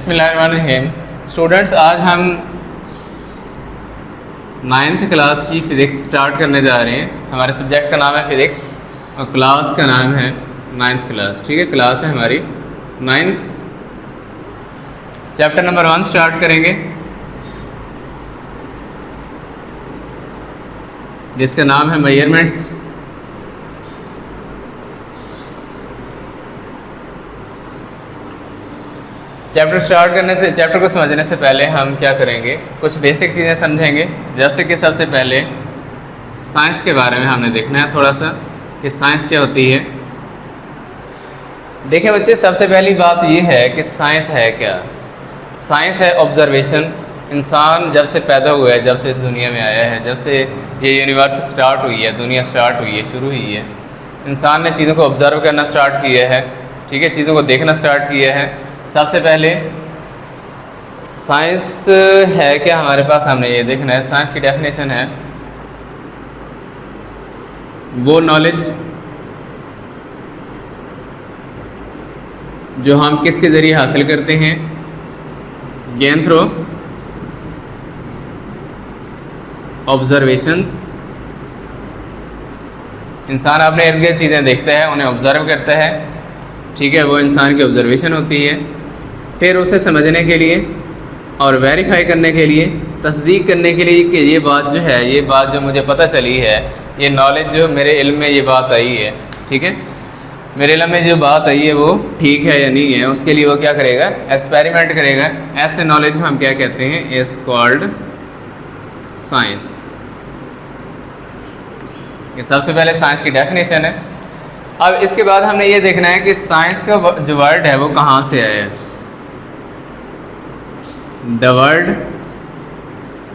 बिस्मिल्लाहिर्रहमानिर्रहीम। स्टूडेंट्स, आज हम 9th क्लास की फ़िज़िक्स स्टार्ट करने जा रहे हैं। हमारे सब्जेक्ट का नाम है फ़िज़िक्स और क्लास का नाम है 9th क्लास। ठीक है, क्लास है हमारी 9th। चैप्टर नंबर 1 स्टार्ट करेंगे, जिसका नाम है मेजरमेंट्स। चैप्टर को समझने से पहले हम क्या करेंगे, कुछ बेसिक चीज़ें समझेंगे। जैसे कि सबसे पहले साइंस के बारे में हमने देखना है थोड़ा सा कि साइंस क्या होती है। देखिए बच्चे, सबसे पहली बात ये है कि साइंस है क्या। साइंस है ऑब्जर्वेशन। इंसान जब से पैदा हुआ है, जब से इस दुनिया में आया है, जब से ये यूनिवर्स स्टार्ट हुई है, दुनिया स्टार्ट हुई है, शुरू हुई है, इंसान ने चीज़ों को ऑब्ज़र्व करना स्टार्ट किया है। ठीक है, चीज़ों को देखना स्टार्ट किया है। सबसे पहले साइंस है क्या हमारे पास, हमने ये देखना है। साइंस की डेफिनेशन है वो नॉलेज जो हम किसके ज़रिए हासिल करते हैं, ज्ञान थ्रू ऑब्जर्वेशंस। इंसान अपने इर्द गिर्द चीज़ें देखता है, उन्हें ऑब्ज़र्व करता है। ठीक है, वो इंसान की ऑब्जर्वेशन होती है। फिर उसे समझने के लिए और वेरीफाई करने के लिए, तस्दीक करने के लिए कि ये बात जो है, ये बात जो मुझे पता चली है, ये नॉलेज जो मेरे इल्म में ये बात आई है, ठीक है, मेरे इल्म में जो बात आई है वो ठीक है या नहीं है, उसके लिए वो क्या करेगा, एक्सपेरिमेंट करेगा। ऐसे नॉलेज को हम क्या कहते हैं, इज़ कॉल्ड साइंस। ये सबसे पहले साइंस की डेफिनेशन है। अब इसके बाद हमने ये देखना है कि साइंस का जो वर्ड है वो कहाँ से आया है। The word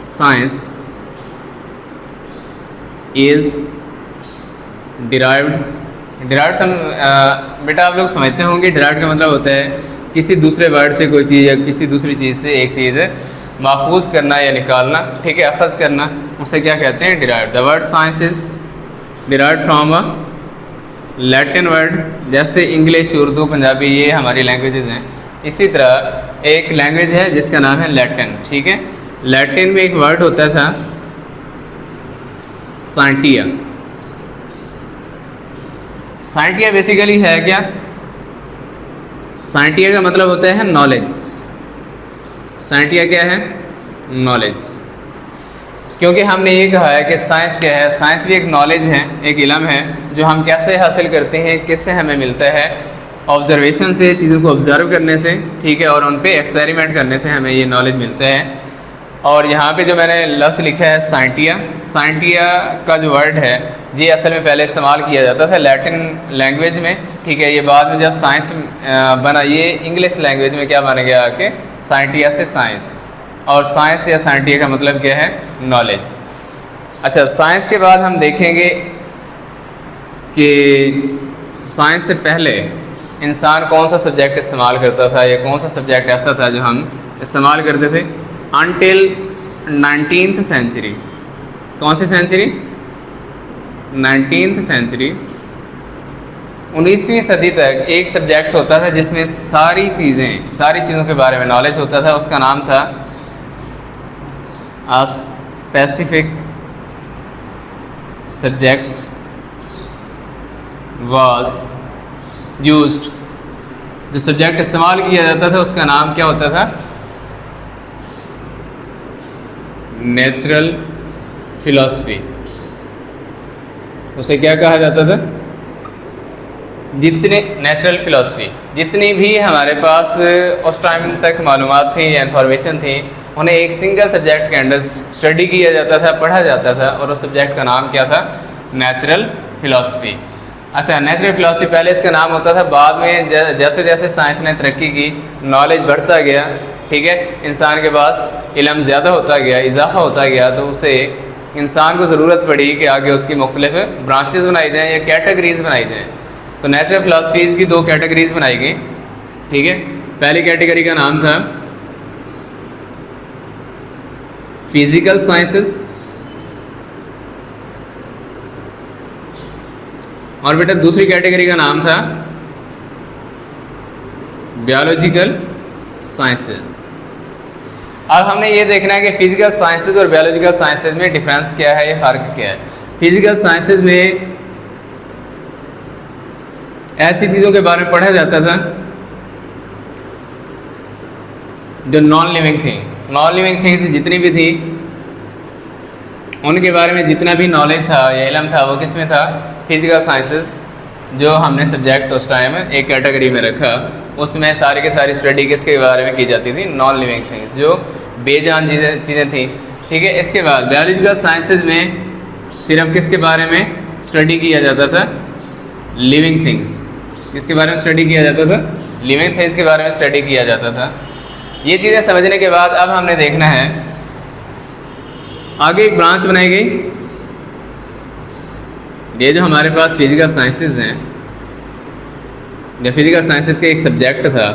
science is derived. बेटा आप लोग समझते होंगे, डिराइव्ड का मतलब होता है किसी दूसरे वर्ड से कोई चीज़ या किसी दूसरी चीज़ से एक चीज़ माखूज करना या निकालना। ठीक है, अखज़ करना, उसे क्या कहते हैं, derived. The word science is derived from a Latin word. जैसे इंग्लिश, उर्दू, पंजाबी, ये हमारी लैंग्वेजेस हैं। इसी तरह एक लैंग्वेज है जिसका नाम है लैटिन। ठीक है, लैटिन में एक वर्ड होता था साइंटिया। साइंटिया बेसिकली है क्या, साइंटिया का मतलब होता है नॉलेज। साइंटिया क्या है, नॉलेज। क्योंकि हमने ये कहा है कि साइंस क्या है, साइंस भी एक नॉलेज है, एक इल्म है जो हम कैसे हासिल करते हैं, किससे हमें मिलता है, ऑब्जर्वेशन से, चीज़ों को ऑब्ज़र्व करने से। ठीक है, और उन पे एक्सपेरिमेंट करने से हमें ये नॉलेज मिलता है। और यहाँ पे जो मैंने लफ्ज़ लिखा है साइंटिया, साइंटिया का जो वर्ड है ये असल में पहले इस्तेमाल किया जाता था लैटिन लैंग्वेज में। ठीक है, ये बाद में जब साइंस बना, ये इंग्लिश लैंग्वेज में क्या बन गया कि साइंटिया से साइंस, और साइंस या साइंटिया का मतलब क्या है, नॉलेज। अच्छा, साइंस के बाद हम देखेंगे कि साइंस से पहले इंसान कौन सा सब्जेक्ट इस्तेमाल करता था, या कौन सा सब्जेक्ट ऐसा था जो हम इस्तेमाल करते थे अनटिल 19th सेंचुरी। कौन सी सेंचुरी, 19th सेंचुरी। 19वीं सदी तक एक सब्जेक्ट होता था जिसमें सारी चीज़ों के बारे में नॉलेज होता था। उसका नाम था a specific subject was used। जो सब्जेक्ट इस्तेमाल किया जाता था उसका नाम क्या होता था, नेचुरल फिलॉसफी। उसे क्या कहा जाता था, नेचुरल फिलॉसफी। जितनी भी हमारे पास उस टाइम तक मालूमात थी या इन्फॉर्मेशन थी, उन्हें एक सिंगल सब्जेक्ट के अंदर स्टडी किया जाता था, पढ़ा जाता था, और उस सब्जेक्ट का नाम क्या था, नेचुरल फिलॉसफी। अच्छा, नेचुरल फिलॉसफी पहले इसका नाम होता था, बाद में जैसे जैसे साइंस ने तरक्की की, नॉलेज बढ़ता गया, ठीक है, इंसान के पास इल्म ज़्यादा होता गया, इजाफा होता गया, तो उसे इंसान को ज़रूरत पड़ी कि आगे उसकी मुख्तलिफ ब्रांचेस बनाई जाएँ या कैटेगरीज बनाई जाएँ। तो नेचुरल फिलॉसफीज़ की 2 कैटेगरीज बनाई गई। ठीक है, पहली कैटेगरी का नाम था फिज़िकल साइंसेस, और बेटा दूसरी कैटेगरी का नाम था बायोलॉजिकल साइंसेस। अब हमने ये देखना है कि फिजिकल साइंसेज और बायोलॉजिकल साइंसेज में डिफरेंस क्या है या फ़र्क क्या है। फिजिकल साइंसेज में ऐसी चीज़ों के बारे में पढ़ा जाता था जो नॉन लिविंग थी। नॉन लिविंग थिंग्स जितनी भी थी उनके बारे में जितना भी नॉलेज था या इल्म था वो किस में था, फिजिकल साइंसेज जो हमने सब्जेक्ट उस टाइम एक कैटेगरी में रखा। उसमें सारी के सारी स्टडी किसके बारे में की जाती थी, नॉन लिविंग थिंग्स जो बेजान चीज़ें थी। ठीक है, इसके बाद बायोलॉजिकल साइंसेज में सिर्फ किसके बारे में स्टडी किया जाता था, लिविंग थिंग्स। किसके बारे में स्टडी किया जाता था, लिविंग थिंग्स के बारे में स्टडी किया जाता था। ये चीज़ें समझने के बाद अब हमने देखना है आगे एक ब्रांच बनाई गई। ये जो हमारे पास फिजिकल साइंसेज हैं या फिजिकल साइंसेज का एक सब्जेक्ट था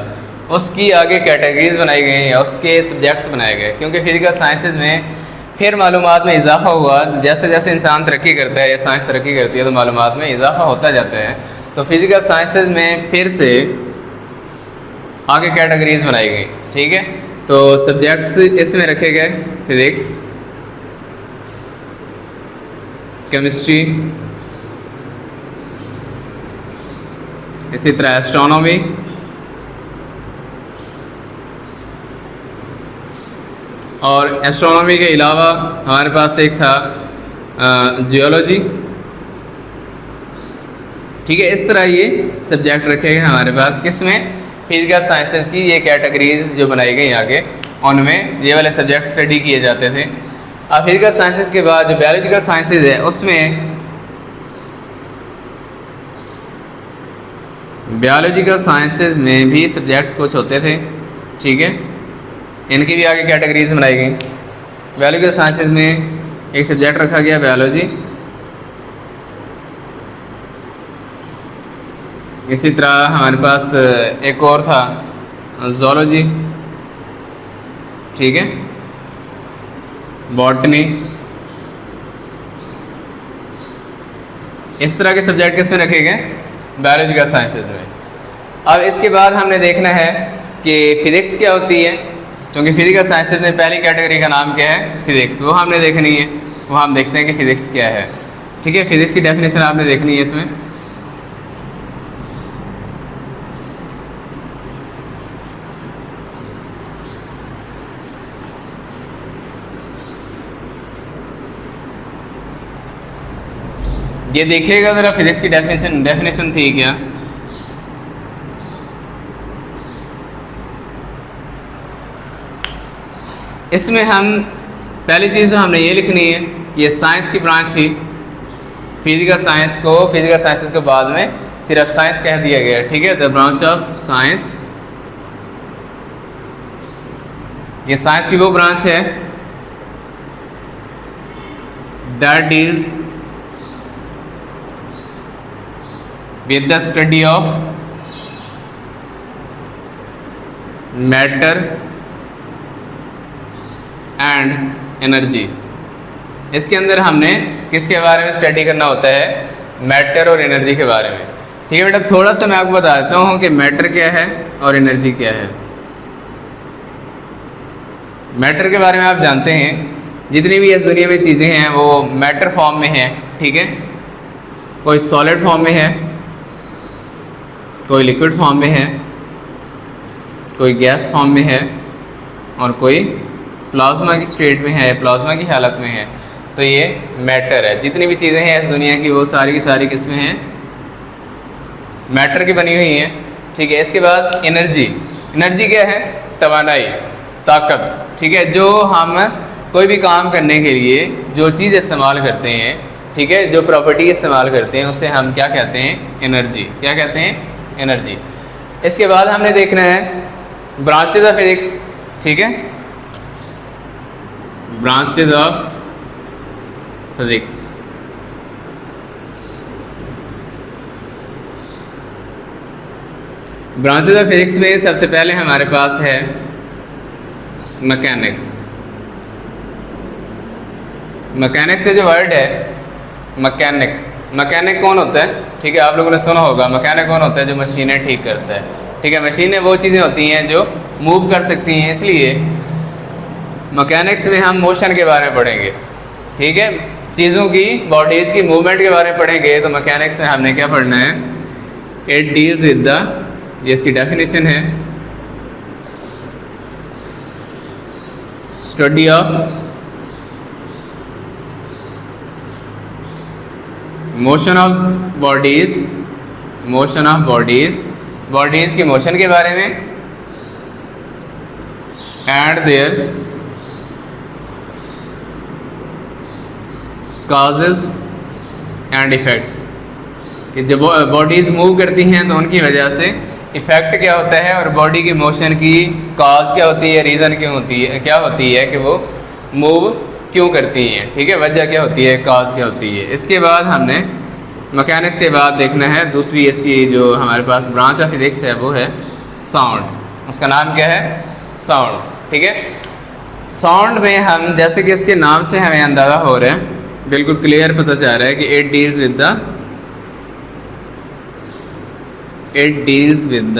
उसकी आगे कैटेगरीज बनाई गई या उसके सब्जेक्ट्स बनाए गए, क्योंकि फिजिकल साइंसेज में फिर मालूमात में इजाफा हुआ। जैसे जैसे इंसान तरक्की करता है या साइंस तरक्की करती है तो मालूमात में इजाफा होता जाता है। तो फिजिकल साइंसेज में फिर से आगे कैटेगरीज बनाई गई। ठीक है, तो सब्जेक्ट्स इसमें रखे गए फिजिक्स, केमिस्ट्री, इसी तरह एस्ट्रोनॉमी, और एस्ट्रोनॉमी के अलावा हमारे पास एक था जियोलॉजी। ठीक है, इस तरह ये सब्जेक्ट रखे गए हमारे पास किसमें, फिजिकल साइंसेज की ये कैटेगरीज जो बनाई गई आगे उनमें ये वाले सब्जेक्ट स्टडी किए जाते थे। अब फिजिकल साइंसेज के बाद जो बायोलॉजिकल साइंसेज है उसमें बायोलॉजिकल साइंसेज में भी सब्जेक्ट्स कुछ होते थे। ठीक है, इनकी भी आगे कैटेगरीज बनाई गई। बायोलॉजिकल साइंसेज में एक सब्जेक्ट रखा गया बायोलॉजी। इसी तरह हमारे पास एक और था ज़ूलॉजी। ठीक है, बॉटनी। इस तरह के सब्जेक्ट किसमें रखे गए, बायोलॉजिकल साइंसेज में। अब इसके बाद हमने देखना है कि फिजिक्स क्या होती है, क्योंकि फिजिकल साइंसेज में पहली कैटेगरी का नाम क्या है, फिजिक्स। वो हमने देखनी है, वो हम देखते हैं कि फिजिक्स क्या है। ठीक है, फिजिक्स की डेफिनेशन आपने देखनी है इसमें। ये देखिएगा ज़रा फिजिक्स की डेफिनेशन थी क्या। इसमें हम पहली चीज़ जो हमने ये लिखनी है, ये साइंस की ब्रांच थी। फिजिकल साइंस को, फिजिकल साइंसेस के बाद में सिर्फ साइंस कह दिया गया। ठीक है, द ब्रांच ऑफ साइंस, ये साइंस की वो ब्रांच है that deals with the study of matter and energy। इसके अंदर हमने किसके बारे में स्टडी करना होता है, मैटर और एनर्जी के बारे में। ठीक है बेटा, थोड़ा सा मैं आपको बता देता हूँ कि मैटर क्या है और एनर्जी क्या है। मैटर के बारे में आप जानते हैं जितनी भी इस दुनिया में चीज़ें हैं वो मैटर फॉर्म में हैं। ठीक है, कोई सॉलिड फॉर्म में है, कोई लिक्विड फॉर्म में है, कोई गैस फॉर्म में है और कोई प्लाज्मा की स्टेट में है, प्लाज्मा की हालत में है। तो ये मैटर है। जितनी भी चीज़ें हैं इस दुनिया की वो सारी की सारी किस्में हैं, मैटर की बनी हुई हैं। ठीक है, इसके बाद एनर्जी। एनर्जी क्या है, तवानाई, ताकत। ठीक है, जो हम कोई भी काम करने के लिए जो चीज़ इस्तेमाल करते हैं, ठीक है, जो प्रॉपर्टी इस्तेमाल करते हैं उसे हम क्या कहते हैं, एनर्जी। क्या कहते हैं, एनर्जी। इसके बाद हमने देखना है ब्रांचेज ऑफ फिजिक्स। ठीक है, branches of physics. Branches of physics में सबसे पहले हमारे पास है मैकेनिक्स। मैकेनिक्स का जो वर्ड है मैकेनिक, मैकेनिक कौन होता है, ठीक है, आप लोगों ने सुना होगा। मैकेनिक कौन होता है, जो मशीनें ठीक करता है। ठीक है, मशीनें वो चीज़ें होती हैं जो मूव कर सकती हैं, इसलिए मैकेनिक्स में हम मोशन के बारे में पढ़ेंगे। ठीक है, चीज़ों की, बॉडीज़ की मूवमेंट के बारे में पढ़ेंगे। तो मैकेनिक्स में हमने क्या पढ़ना है, इट डील्स विद द, ये इसकी डेफिनेशन है, study of motion of bodies, motion of bodies, bodies की मोशन के बारे में, and their causes and effects, कि जब बॉडीज़ मूव करती हैं तो उनकी वजह से इफ़ेक्ट क्या होता है, और बॉडी की मोशन की काज क्या होती है, रीज़न क्यों होती है, क्या होती है कि वो मूव क्यों करती हैं। ठीक है, वजह क्या होती है, काज क्या होती है। इसके बाद हमने मैकेनिक्स के बाद देखना है दूसरी इसकी जो हमारे पास ब्रांच ऑफ फिजिक्स है वो है साउंड। उसका नाम क्या है, साउंड। ठीक है, साउंड में हम, जैसे कि इसके नाम से हमें अंदाज़ा हो रहा है, बिल्कुल क्लियर पता चल रहा है कि इट डील्स विद द,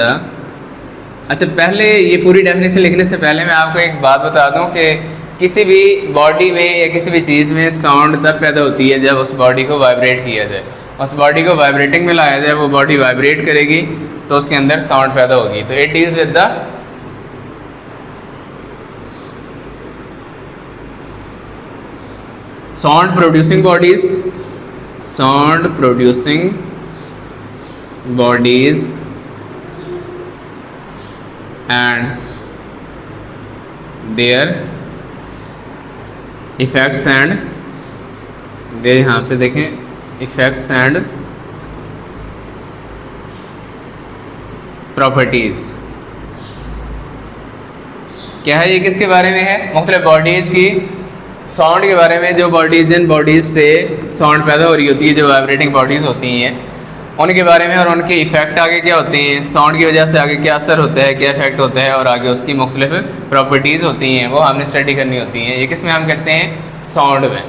अच्छा पहले ये पूरी डेफिनेशन लिखने से पहले मैं आपको एक बात बता दूं कि किसी भी बॉडी में या किसी भी चीज़ में साउंड तब पैदा होती है जब उस बॉडी को वाइब्रेट किया जाए, उस बॉडी को वाइब्रेटिंग में लाया जाए, वो बॉडी वाइब्रेट करेगी तो उसके अंदर साउंड पैदा होगी। तो it deals with the sound producing bodies, sound producing bodies and their effects and, दे यहाँ पे देखें, इफेक्ट्स एंड प्रॉपर्टीज। क्या है ये, किसके बारे में है, मुख्तलिफ बॉडीज़ की साउंड के बारे में। जो बॉडीज़, जिन बॉडीज़ से साउंड पैदा हो रही होती है, जो वाइब्रेटिंग बॉडीज़ होती हैं, उनके बारे में, और उनके इफ़ेक्ट आगे क्या होते हैं, साउंड की वजह से आगे क्या असर होता है, क्या इफेक्ट होता है, और आगे उसकी मुख्तलिफ प्रॉपर्टीज़ होती हैं, वो हमने स्टडी करनी होती हैं। ये किस में हम करते हैं, साउंड में।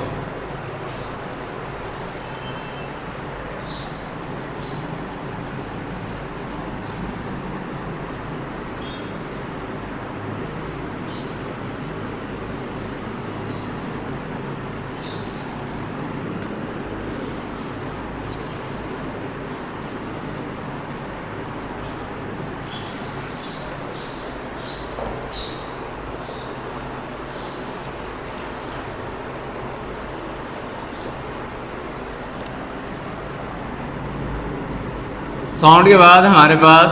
साउंड के बाद हमारे पास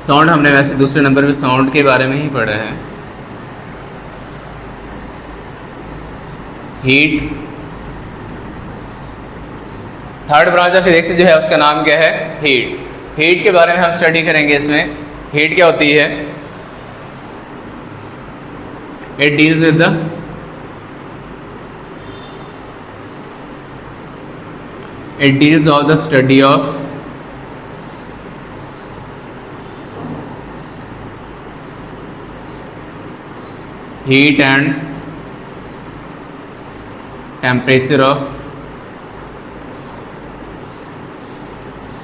साउंड, हमने वैसे दूसरे नंबर पे साउंड के बारे में ही पढ़ा है। Heat, third branch of physics जो है उसका नाम क्या है, हीट। हीट के बारे में हम स्टडी करेंगे। इसमें हीट क्या होती है, it deals with the It deals of the study of heat and temperature of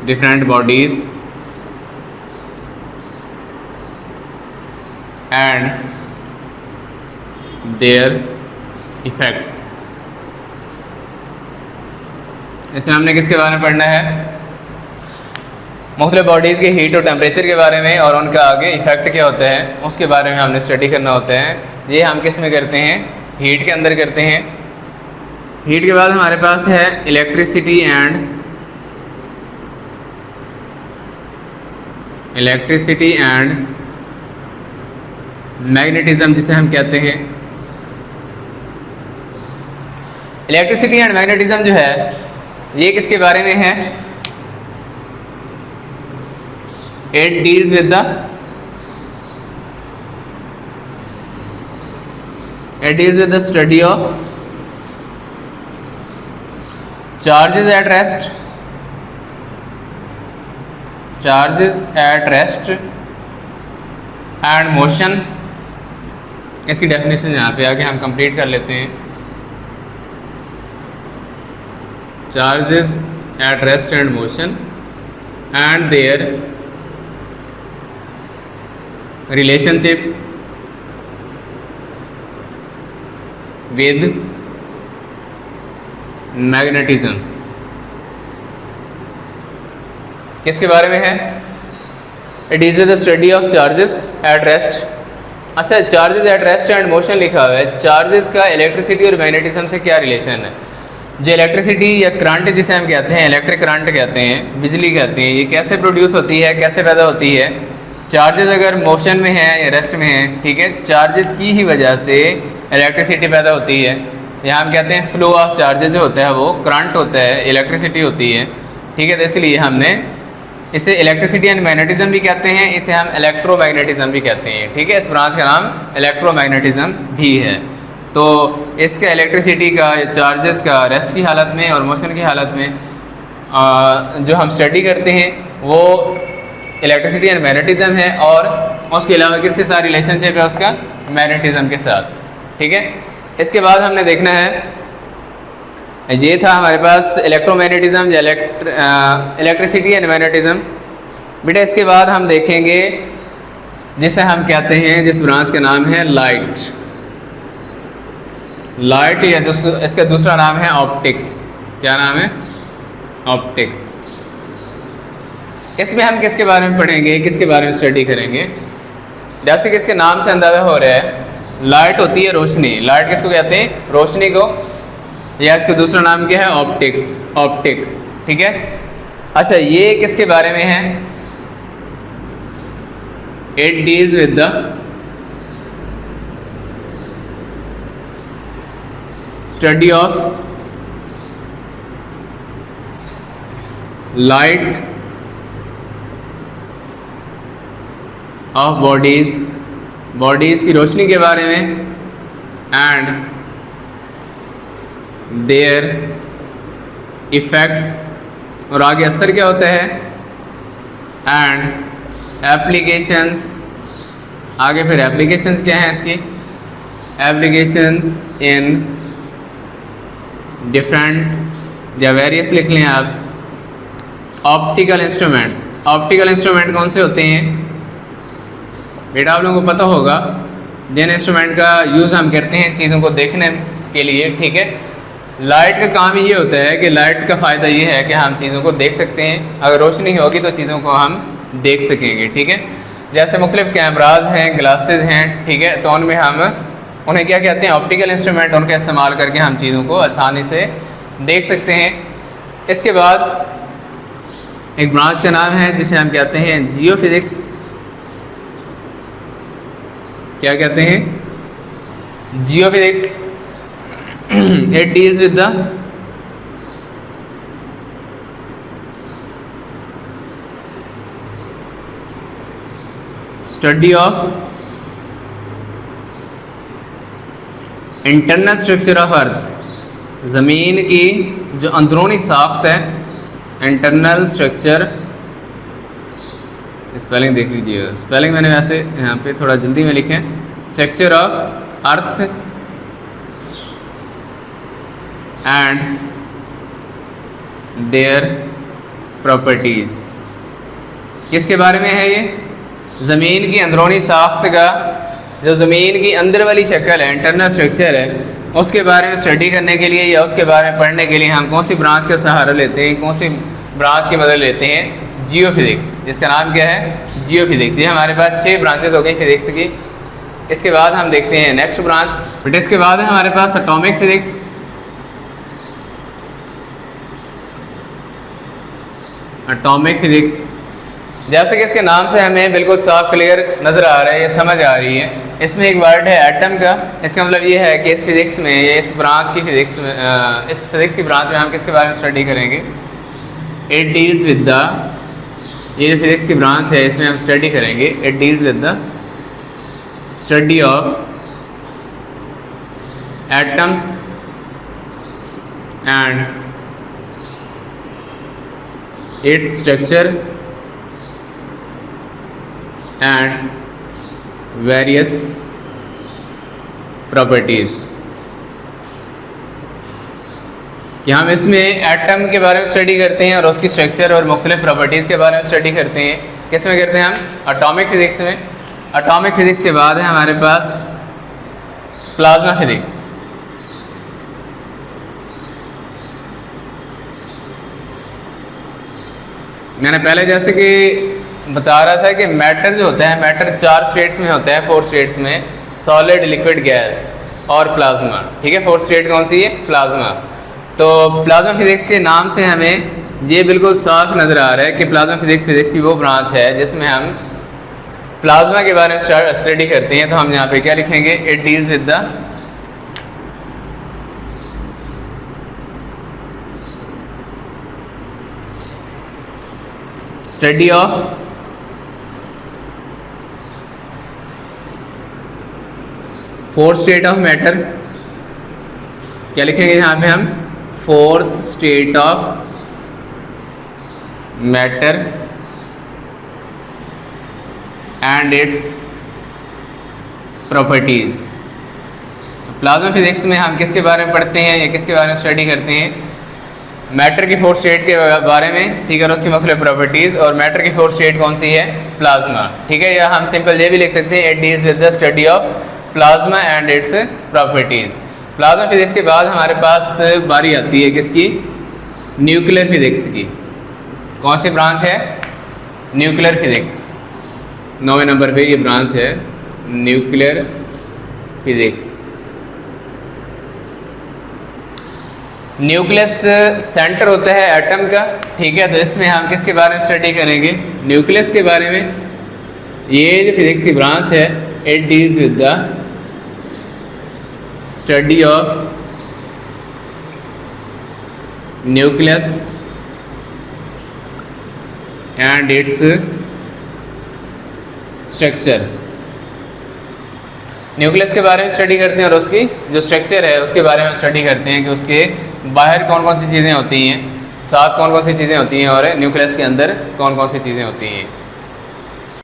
different bodies and their effects। इसमें हमने किसके बारे में पढ़ना है, मुख्तलिफ बॉडीज़ के हीट और टेम्परेचर के बारे में, और उनका आगे इफ़ेक्ट क्या होता है उसके बारे में हमने स्टडी करना होता है। ये हम किस में करते हैं, हीट के अंदर करते हैं। हीट के बाद हमारे पास है इलेक्ट्रिसिटी एंड मैग्नेटिज्म, जिसे हम कहते हैं। इलेक्ट्रिसिटी एंड मैग्नेटिज्म जो है ये किसके बारे में है, it deals with the study of charges at rest and motion. इसकी डेफिनेशन यहाँ पे आके हम कंप्लीट कर लेते हैं। Charges at rest and motion and their relationship with magnetism। किसके बारे में है? It is the study of charges at rest. अच्छा, charges at rest and motion लिखा हुआ है। चार्जेस का इलेक्ट्रिसिटी और मैग्नेटिज्म से क्या रिलेशन है? जो इलेक्ट्रिसिटी या करंट जिसे हम कहते हैं, इलेक्ट्रिक करंट कहते हैं, बिजली कहते हैं, ये कैसे प्रोड्यूस होती है, कैसे पैदा होती है? चार्जेस अगर मोशन में है या रेस्ट में है, ठीक है, चार्जेस की ही वजह से इलेक्ट्रिसिटी पैदा होती है। यहाँ हम कहते हैं फ्लो ऑफ चार्जेस जो होता है वो करंट होता है, इलेक्ट्रिसिटी होती है, ठीक है। तो इसलिए हमने इसे इलेक्ट्रिसिटी एंड मैग्नेटिज्म भी कहते हैं, इसे हम इलेक्ट्रोमैग्नेटिज्म भी कहते हैं, ठीक है। इस ब्रांच का नाम इलेक्ट्रोमैग्नेटिज्म भी है। तो इसका इलेक्ट्रिसिटी का, चार्जेस का रेस्ट की हालत में और मोशन की हालत में जो हम स्टडी करते हैं वो इलेक्ट्रिसिटी एंड मैग्नेटिज्म है, और उसके अलावा किसके साथ रिलेशनशिप है उसका? मैग्नेटिज्म के साथ, ठीक है। इसके बाद हमने देखना है, ये था हमारे पास इलेक्ट्रोमैग्नेटिज्म या इलेक्ट्रिसिटी एंड मैग्नेटिज्म। बेटा इसके बाद हम देखेंगे जिसे हम कहते हैं, जिस ब्रांच का नाम है लाइट। लाइट या इसका दूसरा नाम है ऑप्टिक्स। क्या नाम है? ऑप्टिक्स। इसमें हम किसके बारे में पढ़ेंगे, किसके बारे में स्टडी करेंगे? जैसे कि इसके नाम से अंदाज़ा हो रहा है, लाइट होती है रोशनी। लाइट किसको कहते हैं? रोशनी को। या इसका दूसरा नाम क्या है? ऑप्टिक्स, ऑप्टिक, ठीक है। अच्छा, ये किसके बारे में है? It deals with the study of light of bodies, bodies की रोशनी के बारे में, एंड देयर इफ़ेक्ट्स, और आगे असर क्या होता है, एंड एप्लीकेशंस। आगे फिर एप्लीकेशंस क्या हैं इसकी? एप्लीकेशंस इन डिफरेंट या वेरियस लिख लें आप। Optical instruments. ऑप्टिकल इंस्ट्रूमेंट कौन से होते हैं बेटा? आप लोगों को पता होगा, जिन इंस्ट्रूमेंट का यूज़ हम करते हैं चीज़ों को देखने के लिए, ठीक है। लाइट का काम ये होता है कि लाइट का फ़ायदा ये है कि हम चीज़ों को देख सकते हैं। अगर रोशनी होगी तो चीज़ों को हम देख सकेंगे, ठीक है। जैसे मुख्तलिफ कैमराज हैं, ग्लासेस हैं, ठीक है, तो उनमें हम उन्हें क्या कहते हैं? Optical instrument. उनका इस्तेमाल करके हम चीज़ों को आसानी से देख सकते हैं। इसके बाद एक ब्रांच का नाम है जिसे हम कहते हैं जियोफिज़िक्स। क्या कहते हैं? Geophysics. It deals with the study of internal structure of अर्थ। ज़मीन की जो अंदरूनी साख्त है, इंटरनल स्ट्रक्चर। स्पेलिंग देख लीजिए, स्पेलिंग मैंने वैसे यहाँ पे थोड़ा जल्दी में लिखे। Structure of earth and their properties. किसके बारे में है ये? ज़मीन की अंदरूनी साख्त का, जो ज़मीन की अंदर वाली शक्ल है, इंटरनल स्ट्रक्चर है, उसके बारे में स्टडी करने के लिए या उसके बारे में पढ़ने के लिए हम कौन सी ब्रांच का सहारा लेते हैं, कौन सी ब्रांच की मदद लेते हैं? जियोफिज़िक्स, जिसका नाम क्या है? जियोफिज़िक्स। ये हमारे पास 6 ब्रांचेज हो गई फिज़िक्स की। इसके बाद हम देखते हैं नेक्स्ट ब्रांच। बट इसके बाद है हमारे पास एटॉमिक फिज़िक्स। एटॉमिक फिज़िक्स, जैसे कि इसके नाम से हमें बिल्कुल साफ क्लियर नज़र आ रहा है, ये समझ आ रही है। इसमें एक वर्ड है एटम का। इसका मतलब ये है कि इस फिज़िक्स में, ये इस ब्रांच की फिज़िक्स में, इस फिज़िक्स की ब्रांच में हम किसके बारे में स्टडी करेंगे? इट डील्स विद द, ये जो फिज़िक्स की ब्रांच है इसमें हम स्टडी करेंगे, it deals with the study of atom and its structure and various properties. कि हम इसमें एटम के बारे में स्टडी करते हैं और उसकी स्ट्रक्चर और मुख्तलिफ प्रॉपर्टीज़ के बारे में स्टडी करते हैं। किस में करते हैं हम? एटॉमिक फिज़िक्स में। एटॉमिक फिज़िक्स के बाद है हमारे पास प्लाज्मा फिज़िक्स। मैंने पहले जैसे कि बता रहा था कि मैटर जो होता है, मैटर 4 स्टेट्स में होता है, 4 स्टेट्स में, सॉलिड, लिक्विड, गैस और प्लाज्मा। ठीक है, 4 स्टेट कौन सी है? प्लाज्मा। तो प्लाज्मा फिज़िक्स के नाम से हमें ये बिल्कुल साफ नज़र आ रहा है कि प्लाज्मा फिज़िक्स की वो ब्रांच है जिसमें हम प्लाज्मा के बारे में स्टडी करते हैं। तो हम यहाँ पे क्या लिखेंगे? It deals with the study of fourth state of matter. क्या लिखेंगे यहाँ पे हम? Fourth state of matter and it's properties. Plasma physics में हम किसके बारे में पढ़ते हैं या किसके बारे में स्टडी करते हैं? मैटर की फोर्थ स्टेट के बारे में, ठीक है, और उसकी मुख्तलिफ प्रॉपर्टीज़। और मैटर की फोर्थ स्टेट कौन सी है? प्लाज्मा। ठीक है, या हम सिंपल ये भी लिख सकते हैं, it deals with the study of plasma and it's properties. Plasma physics के बाद हमारे पास बारी आती है किसकी? न्यूक्लियर फिजिक्स की। कौन सी ब्रांच है? Nuclear physics. 9वें नंबर पे ये ब्रांच है, न्यूक्लियर फिजिक्स। न्यूक्लियस सेंटर होता है एटम का। ठीक है, तो इसमें हम किसके बारे में स्टडी करेंगे? न्यूक्लियस के बारे में। ये जो फिजिक्स की ब्रांच है, it deals with the study of nucleus and its structure. Nucleus के बारे में स्टडी करते हैं और उसकी जो स्ट्रक्चर है उसके बारे में स्टडी करते हैं कि उसके बाहर कौन कौन सी चीज़ें होती हैं, साथ कौन कौन सी चीज़ें होती हैं और न्यूक्लियस के अंदर कौन कौन सी चीज़ें होती हैं।